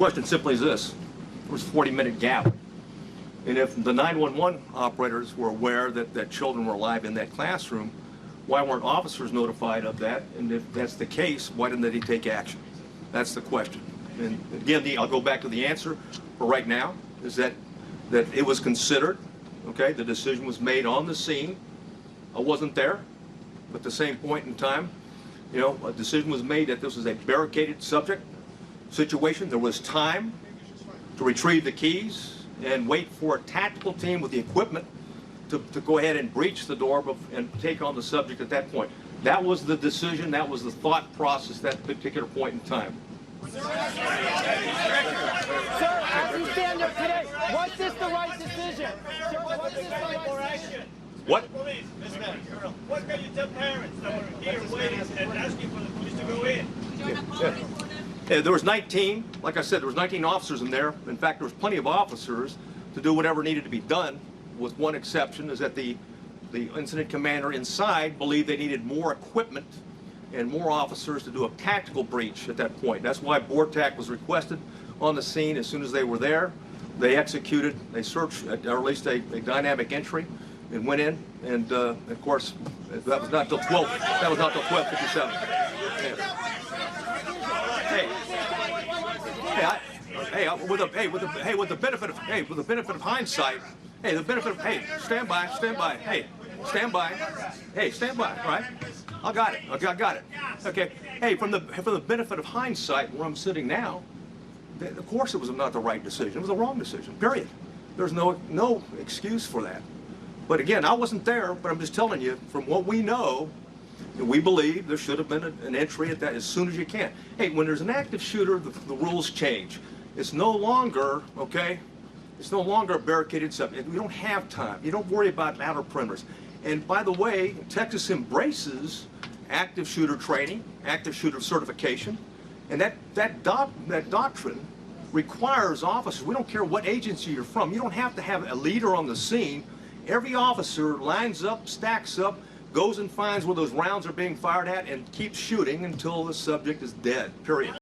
question simply is this. There was a 40-minute gap. And if the 911 operators were aware that children were alive in that classroom, why weren't officers notified of that? And if that's the case, why didn't they take action? That's the question. And again, I'll go back to the answer for right now, is that it was considered, okay, the decision was made on the scene. I wasn't there, but at the same point in time, you know, a decision was made that this was a barricaded subject situation. There was time to retrieve the keys and wait for a tactical team with the equipment to go ahead and breach the door and take on the subject at that point. That was the decision, that was the thought process at that particular point in time. Sir, as you stand up today, was this the right decision? Sir, was this the right decision? What? Police, Mr. Colonel, what can you tell parents that were here waiting and asking for the police to go in? Yeah, there was 19, like I said, there was 19 officers in there. In fact, there was plenty of officers to do whatever needed to be done, with one exception, is that the incident commander inside believed they needed more equipment and more officers to do a tactical breach at that point. That's why BORTAC was requested on the scene. As soon as they were there, they executed, they searched, or released a dynamic entry and went in, and of course, that was not till 12:57. With the benefit of hindsight, stand by, right? I got it. Okay, I got it. Okay. Hey, from the benefit of hindsight, where I'm sitting now, of course it was not the right decision. It was the wrong decision. Period. There's no excuse for that. But again, I wasn't there, but I'm just telling you, from what we know, we believe there should have been an entry at that as soon as you can. Hey, when there's an active shooter, the rules change. It's no longer, okay, it's no longer a barricaded subject. We don't have time. You don't worry about outer perimeters. And by the way, Texas embraces active shooter training, active shooter certification, and that doctrine requires officers. We don't care what agency you're from. You don't have to have a leader on the scene. Every officer lines up, stacks up, goes and finds where those rounds are being fired at, and keeps shooting until the subject is dead, period.